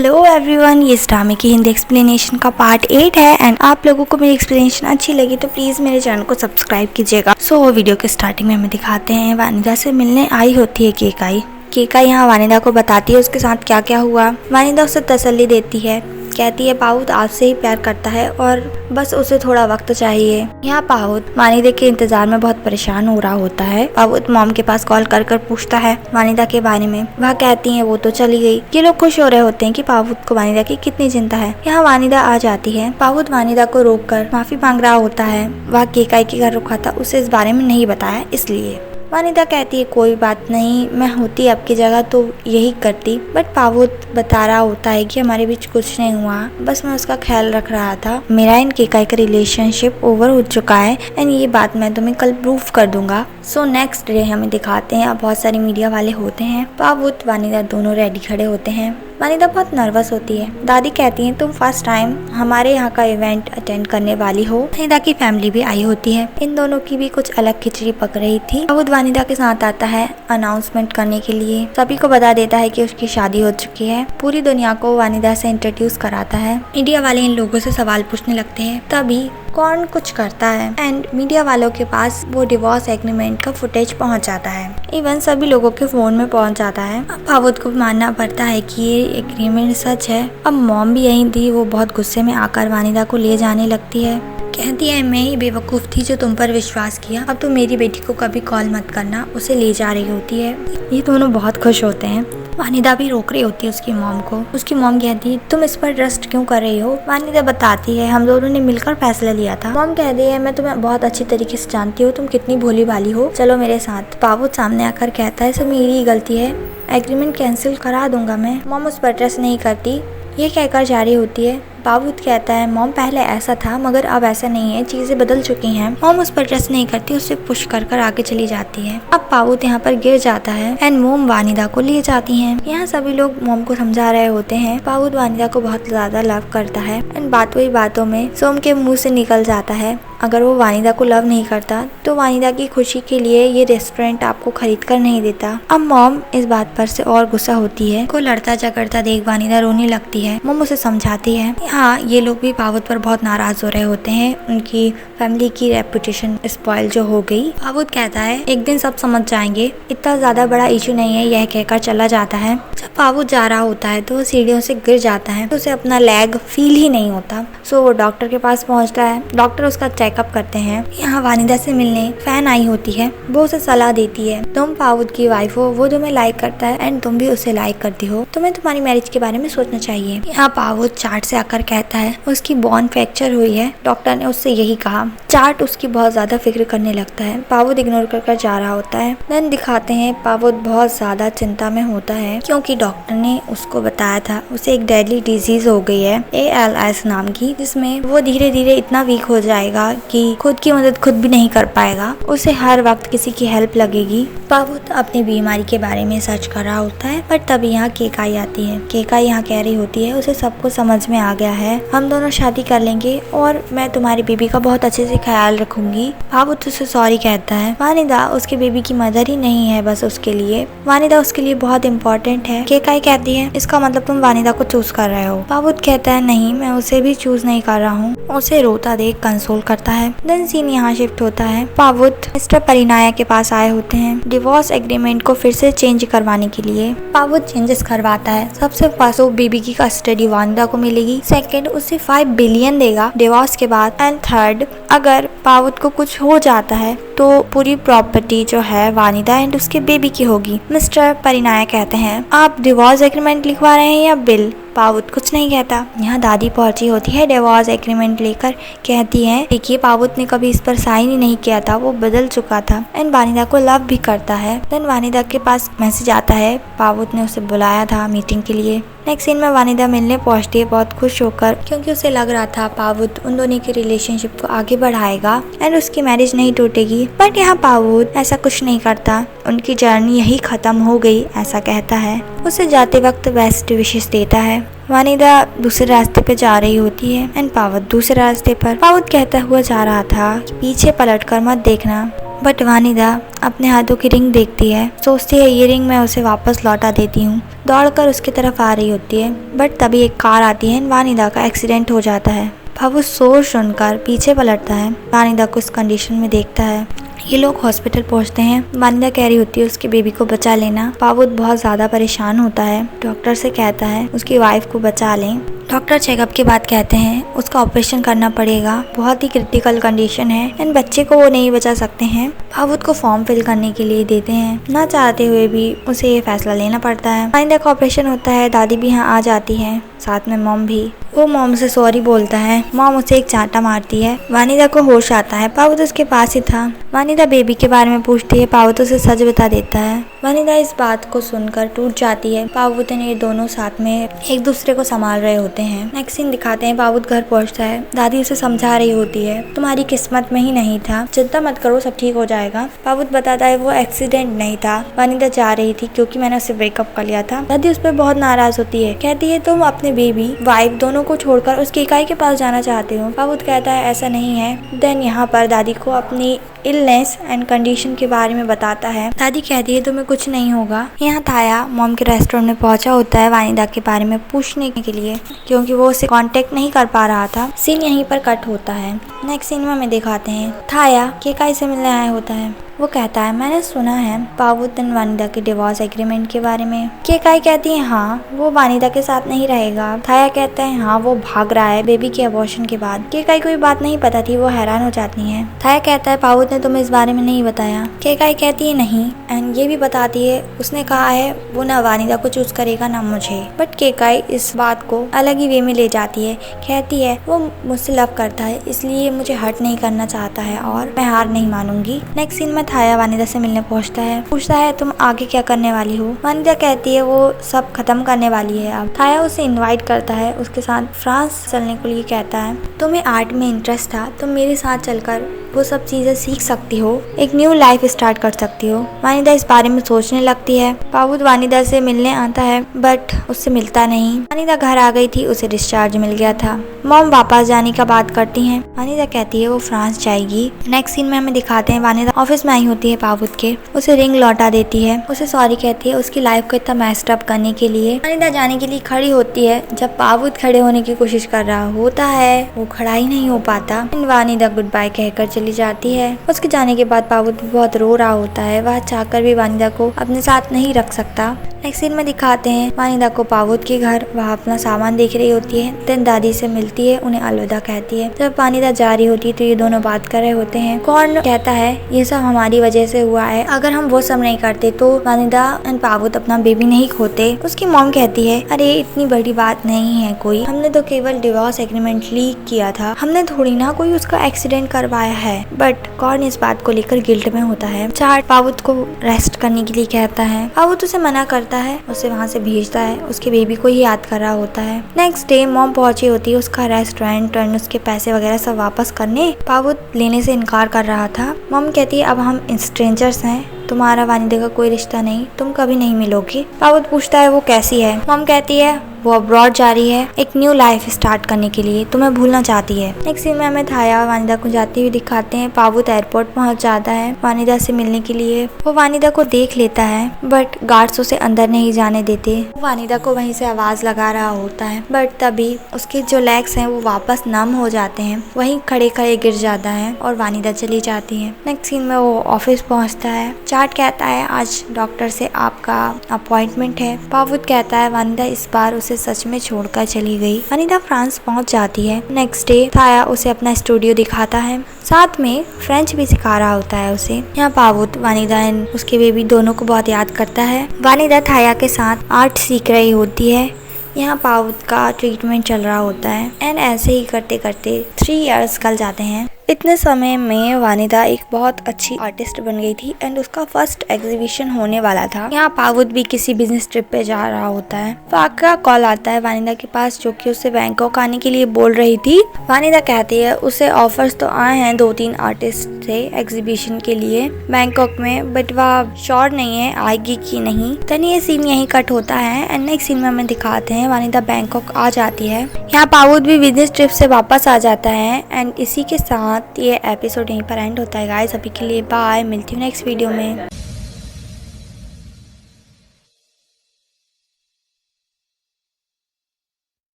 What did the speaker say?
Hello everyone, ये ड्रामे की हिंदी एक्सप्लेनेशन का पार्ट 8 है एंड आप लोगों को मेरी एक्सप्लेनेशन अच्छी लगी तो प्लीज़ मेरे चैनल को सब्सक्राइब कीजिएगा। वीडियो के स्टार्टिंग में हमें दिखाते हैं वानिदा से मिलने आई होती है केकाई यहाँ वानिदा को बताती है उसके साथ क्या क्या हुआ। वानिदा उसे तसल्ली देती है, कहती है पाहुत आपसे ही प्यार करता है और बस उसे थोड़ा वक्त चाहिए। यहाँ पाहुत वानिदा के इंतजार में बहुत परेशान हो रहा होता है। पाहुत मॉम के पास कॉल कर पूछता है वानिदा के बारे में। वह कहती है वो तो चली गई। ये लोग खुश हो रहे होते हैं कि पाहुत को वानिदा की कितनी चिंता है। यहाँ वानिदा आ जाती है। पाहुत वानिदा को रोककर माफी मांग रहा होता है। वह केकाई के घर रुका था, उसे इस बारे में नहीं बताया इसलिए। वानिदा कहती है कोई बात नहीं, मैं होती आपकी जगह तो यही करती। बट पाहुत बता रहा होता है कि हमारे बीच कुछ नहीं हुआ, बस मैं उसका ख्याल रख रहा था। मेरा इन केकाई का रिलेशनशिप ओवर हो चुका है एंड ये बात मैं तुम्हें कल प्रूफ कर दूंगा। नेक्स्ट डे हमें दिखाते हैं अब बहुत सारी मीडिया वाले होते हैं। पाहुत वानिदा दोनों रेडी खड़े होते हैं। वानिदा बहुत नर्वस होती है। दादी कहती हैं तुम फर्स्ट टाइम हमारे यहाँ का इवेंट अटेंड करने वाली हो। वानिदा की फैमिली भी आई होती है। इन दोनों की भी कुछ अलग खिचड़ी पक रही थी। पाहुत वानिदा के साथ आता है अनाउंसमेंट करने के लिए। सभी को बता देता है कि उसकी शादी हो चुकी है। पूरी दुनिया को वानिदा से इंट्रोड्यूस कराता है। मीडिया वाले इन लोगों से सवाल पूछने लगते हैं। तभी कौन कुछ करता है एंड मीडिया वालों के पास वो डिवोर्स एग्रीमेंट का फुटेज पहुंच जाता है। इवन सभी लोगों के फोन में पहुंच जाता है। अब पाहुत को मानना पड़ता है कि ये एग्रीमेंट सच है। अब मॉम भी यहीं थी। वो बहुत गुस्से में आकर वानिदा को ले जाने लगती है। कहती है मैं ही बेवकूफ़ थी जो तुम पर विश्वास किया। अब तुम मेरी बेटी को कभी कॉल मत करना। उसे ले जा रही होती है। ये दोनों बहुत खुश होते हैं। वानिदा भी रोक रही होती है उसकी मॉम को। उसकी मॉम कहती है तुम इस पर ट्रस्ट क्यों कर रही हो। वानिदा बताती है हम दोनों ने मिलकर फैसला लिया था। मॉम कहती है मैं तुम्हें बहुत अच्छी तरीके से जानती हूँ, तुम कितनी भोली भाली हो, चलो मेरे साथ। पाहुत सामने आकर कहता है सब मेरी ही गलती है, एग्रीमेंट कैंसिल करा दूंगा मैं। मॉम उस पर ट्रस्ट नहीं करती। ये कहकर जा रही होती है। पाहुत कहता है मॉम पहले ऐसा था मगर अब ऐसा नहीं है, चीजें बदल चुकी हैं। मॉम उस पर ट्रस्ट नहीं करती, उसे पुश कर आगे चली जाती है। अब पाहुत यहाँ पर गिर जाता है एंड मोम वानिदा को ले जाती हैं। यहाँ सभी लोग मोम को समझा रहे होते हैं। पाहुत वानिदा को बहुत ज्यादा लव करता है एंड बातों ही बातों में सोम के मुंह से निकल जाता है अगर वो वानिदा को लव नहीं करता तो वानिदा की खुशी के लिए ये रेस्टोरेंट आपको खरीद कर नहीं देता। अब मॉम इस बात पर से और गुस्सा होती है। को लड़ता झगड़ता देख वानिदा रोने लगती है। मॉम उसे समझाती है। हाँ, ये लोग भी पाहुत पर बहुत नाराज हो रहे होते हैं। उनकी फैमिली की रेपुटेशन स्पॉइल जो हो गई। पाहुत कहता है एक दिन सब समझ जाएंगे, इतना ज्यादा बड़ा इशू नहीं है। यह कहकर चला जाता है। जब पाहुत जा रहा होता है तो वो सीढ़ियों से गिर जाता है। तो उसे अपना लेग फील ही नहीं होता। वो डॉक्टर के पास पहुंचता है। डॉक्टर उसका चेकअप करते हैं। यहाँ वानिदा से मिलने फैन आई होती है। वो उसे सलाह देती है तुम पाहुत की वाइफ हो, वो तुम्हें लाइक करता है एंड तुम भी उसे लाइक करती हो, तुम्हें तुम्हारी मैरिज के बारे में सोचना चाहिए। यहाँ पाहुत चार्ट से आकर कहता है उसकी बोन फ्रैक्चर हुई है, डॉक्टर ने उससे यही कहा। चार्ट उसकी बहुत ज्यादा फिक्र करने लगता है। पाहुत इग्नोर कर जा रहा होता है। देन दिखाते हैं पाहुत बहुत ज्यादा चिंता में होता है क्योंकि डॉक्टर ने उसको बताया था उसे एक डेडली डिजीज हो गई है ALS नाम की, जिसमें वो धीरे धीरे इतना वीक हो जाएगा कि खुद की मदद खुद भी नहीं कर पाएगा। उसे हर वक्त किसी की हेल्प लगेगी। पाहुत अपनी बीमारी के बारे में सर्च कर रहा होता है पर तभी यहाँ केकाई आती है। केकाई यहाँ कह रही होती है उसे सब कुछ समझ में आ गया है, हम दोनों शादी कर लेंगे और मैं तुम्हारी बेबी का बहुत अच्छे से ख्याल रखूंगी। पाहुत उसे सॉरी कहता है। वानिदा उसके बेबी की मदर ही नहीं है बस उसके लिए, वानिदा उसके लिए बहुत इम्पोर्टेंट है। केकाई कहती है इसका मतलब तुम वानिदा को चूज कर रहे हो। पाहुत कहता है नहीं, मैं उसे भी चूज नहीं कर रहा हूँ। उसे रोता देख कंसोल करता है। देन सीन यहाँ शिफ्ट होता है। पाहुत मिस्टर परिनाया के पास आए होते हैं डिवोर्स एग्रीमेंट को फिर से चेंज करवाने के लिए। पाहुत चेंजेस करवाता है। सबसे फर्स्ट बेबी की कस्टडी वानिदा को मिलेगी। सेकंड उसे 5 बिलियन देगा डिवोर्स के बाद एंड थर्ड अगर पाहुत को कुछ हो जाता है तो पूरी प्रॉपर्टी जो है वानिदा एंड उसके बेबी की होगी। मिस्टर परिनाया कहते हैं आप डिवोर्स एग्रीमेंट लिखवा रहे हैं या बिल। पाहुत कुछ नहीं कहता। यहाँ दादी पहुंची होती है डिवोर्स एग्रीमेंट लेकर। कहती है देखिए पाहुत ने कभी इस पर साइन ही नहीं किया था, वो बदल चुका था एंड वानिदा को लव भी करता है। देन वानिदा के पास मैसेज आता है पाहुत ने उसे बुलाया था मीटिंग के लिए। नेक्स्ट सीन में वानिदा मिलने पहुंचती है बहुत खुश होकर क्योंकि उसे लग रहा था पाहुत उन दोनों के रिलेशनशिप को आगे बढ़ाएगा एंड उसकी मैरिज नहीं टूटेगी। बट यहाँ पाहुत ऐसा कुछ नहीं करता। उनकी जर्नी यही खत्म हो गई ऐसा कहता है। उसे जाते वक्त बेस्ट विशेष देता है। वानिदा दूसरे रास्ते पे जा रही होती है एंड पाहुत दूसरे रास्ते पर। पाहुत कहता हुआ जा रहा था पीछे पलटकर मत देखना। बट वानिदा अपने हाथों की रिंग देखती है, सोचती है ये रिंग मैं उसे वापस लौटा देती हूँ। दौड़कर उसकी तरफ आ रही होती है, बट तभी एक कार आती है। वानिदा का एक्सीडेंट हो जाता है। पावुत शोर सुनकर पीछे पलटता है, वानिदा को इस कंडीशन में देखता है। ये लोग हॉस्पिटल पहुंचते हैं। वानिदा कह रही होती है उसके बेबी को बचा लेना। पावुत बहुत ज्यादा परेशान होता है, डॉक्टर से कहता है उसकी वाइफ को बचा लें। डॉक्टर चेकअप के बाद कहते हैं उसका ऑपरेशन करना पड़ेगा, बहुत ही क्रिटिकल कंडीशन है एंड बच्चे को वो नहीं बचा सकते हैं। पावुत को फॉर्म फिल करने के लिए देते हैं, ना चाहते हुए भी उसे ये फैसला लेना पड़ता है। वानिदा का ऑपरेशन होता है, दादी भी यहाँ आ जाती है, साथ में मॉम भी। वो मॉम से सॉरी बोलता है, मॉम उसे एक चांटा मारती है। वानिदा को होश आता है, पावुत उसके पास ही था। वानिदा बेबी के बारे में पूछती है, पावुत उसे सच बता देता है। वानिदा इस बात को सुनकर टूट जाती है। पावुत ने ये दोनों साथ में एक दूसरे को संभाल रहे होते हैं। नेक्स्ट सीन दिखाते हैं, पावुत घर पहुंचता है। दादी उसे समझा रही होती है, तुम्हारी किस्मत में ही नहीं था, चिंता मत करो, सब ठीक हो जाएगा। पावुत बताता है वो एक्सीडेंट नहीं था, वानिदा जा रही थी क्योंकि मैंने उससे ब्रेकअप कर लिया था। दादी उस पर बहुत नाराज होती है, कहती है तुम अपने बेबी वाइफ दोनों को छोड़कर उस केकाई के पास जाना चाहते हो। पावुत कहता है ऐसा नहीं है। देन यहाँ पर दादी को अपनी इलनेस एंड कंडीशन के बारे में बताता है। दादी कहती है तुम्हें कुछ नहीं होगा। यहाँ थाया मॉम के रेस्टोरेंट में पहुंचा होता है वानिदा के बारे में पूछने के लिए, क्योंकि वो उसे कांटेक्ट नहीं कर पा रहा था। सीन यहीं पर कट होता है। नेक्स्ट सीन में हमें दिखाते हैं थाया केकाई से मिलने आया होता है। वो कहता है मैंने सुना है पावुत एंड वानिदा के डिवोर्स एग्रीमेंट के बारे में। केकाई कहती है हाँ वो वानिदा के साथ नहीं रहेगा। थाया कहता है हाँ वो भाग रहा है बेबी के अबॉर्शन के बाद। केकाई को ये बात नहीं पता थी, वो हैरान हो जाती है। थाया कहता है पावुत ने तुम्हें इस बारे में नहीं बताया। केकाई कहती है नहीं, एंड ये भी बताती है उसने कहा है वो ना वानिदा को चूज करेगा ना मुझे। बट केकाई इस बात को अलग ही वे में ले जाती है, कहती है वो मुझसे लव करता है इसलिए मुझे हर्ट नहीं करना चाहता है और मैं हार नहीं मानूंगी। नेक्स्ट सीन में थाया वानिदा से मिलने पहुंचता है, पूछता है तुम आगे क्या करने वाली हो। वानिदा कहती है वो सब खत्म करने वाली है अब। थाया उसे इनवाइट करता है, उसके साथ फ्रांस चलने के लिए कहता है तुम्हें आर्ट में इंटरेस्ट था, तुम मेरे साथ चलकर वो सब चीजें सीख सकती हो, एक न्यू लाइफ स्टार्ट कर सकती हो। वानिदा इस बारे में सोचने लगती है। पावुत वानिदा से मिलने आता है बट उससे मिलता नहीं। वानिदा घर आ गई थी, उसे डिस्चार्ज मिल गया था। मॉम वापस जाने का बात करती हैं। वानिदा कहती है वो फ्रांस जाएगी। नेक्स्ट सीन में हमें दिखाते हैं वानिदा ऑफिस में आई होती है पावुत के, उसे रिंग लौटा देती है, उसे सॉरी कहती है उसकी लाइफ को इतना मैस्ड अप करने के लिए। वानिदा जाने के लिए खड़ी होती है, जब पावुत खड़े होने की कोशिश कर रहा होता है वो खड़ा ही नहीं हो पाता। वानिदा गुड बाय कहकर चली जाती है। उसके जाने के बाद पावुत बहुत रो रहा होता है, वह चाहकर भी वानिदा को अपने साथ नहीं रख सकता। नेक्स्ट सीन में दिखाते हैं वानिदा को पावुत के घर, वह अपना सामान देख रही होती है। देन दादी से मिलती है, उन्हें अलविदा कहती है। जब वानिदा जा रही होती है तो ये दोनों बात कर रहे होते हैं। कौन कहता है ये सब हमारी वजह से हुआ है, अगर हम वो सब नहीं करते तो वानिदा एंड पावुत अपना बेबी नहीं खोते। उसकी मॉम कहती है अरे इतनी बड़ी बात नहीं है कोई, हमने तो केवल डिवोर्स एग्रीमेंट लीक किया था, हमने थोड़ी ना कोई उसका एक्सीडेंट करवाया है। बट कौन इस बात को लेकर गिल्ट में होता है। चार्ट पावुत को रेस्ट करने के लिए कहता है, पावुत उसे मना करता है, उसे वहाँ से भेजता है, उसके बेबी को ही याद कर रहा होता है। नेक्स्ट डे मॉम पहुंची होती है उसका रेस्टोरेंट और उसके पैसे वगैरह सब वापस करने। पावुत लेने से इनकार कर रहा था। मॉम कहती है अब हम स्ट्रेंजर्स हैं, तुम्हारा वानिदा का कोई रिश्ता नहीं, तुम कभी नहीं मिलोगे। पावुत पूछता है वो कैसी है। मॉम कहती है वो अब्रॉड जा रही है एक न्यू लाइफ स्टार्ट करने के लिए, तुम्हें भूलना चाहती है। नेक्स्ट सीन में हमें थाया और वानिदा को जाती हुई दिखाते हैं। पावुत एयरपोर्ट पहुंच जाता है वानिदा से मिलने के लिए। वो वानिदा को देख लेता है बट गार्ड्स उसे अंदर नहीं जाने देते। वो वानिदा को वहीं से आवाज लगा रहा होता है बट तभी उसके जो लेग्स हैं वो वापस नम हो जाते हैं, वहीं खड़े खड़े गिर जाता है और वानिदा चली जाती है। नेक्स्ट सीन में वो ऑफिस पहुंचता है। चार्ट कहता है आज डॉक्टर से आपका अपॉइंटमेंट है। पावुत कहता है वानिदा इस बार उसे सच में छोड़कर चली गई। वानिदा फ्रांस पहुंच जाती है। नेक्स्ट डे थाया उसे अपना स्टूडियो दिखाता है, साथ में फ्रेंच भी सिखा रहा होता है उसे। यहाँ पावुत वानिदा एंड उसके बेबी दोनों को बहुत याद करता है। वानिदा थाया के साथ आर्ट सीख रही होती है। यहाँ पावुत का ट्रीटमेंट चल रहा होता है एंड ऐसे ही करते करते 3 इयर्स निकल जाते हैं। इतने समय में वानिदा एक बहुत अच्छी आर्टिस्ट बन गई थी एंड उसका फर्स्ट एग्जीबिशन होने वाला था। यहाँ पावुत भी किसी बिजनेस ट्रिप पे जा रहा होता है। फाक का कॉल आता है वानिदा के पास, जो कि उसे बैंकॉक आने के लिए बोल रही थी। वानिदा कहती है उसे ऑफर्स तो आए हैं 2-3 आर्टिस्ट से एग्जीबिशन के लिए बैंकॉक में, बट वह श्योर नहीं है आएगी कि नहीं। तो ये सीन यही कट होता है एंड नेक्स्ट सीन में हमें दिखाते हैं वानिदा बैंकॉक आ जाती है। यहाँ पावुत भी बिजनेस ट्रिप से वापस आ जाता है एंड इसी के साथ ये एपिसोड यहीं पर एंड होता है गाइस। अभी के लिए बाय, मिलती हूँ नेक्स्ट वीडियो में।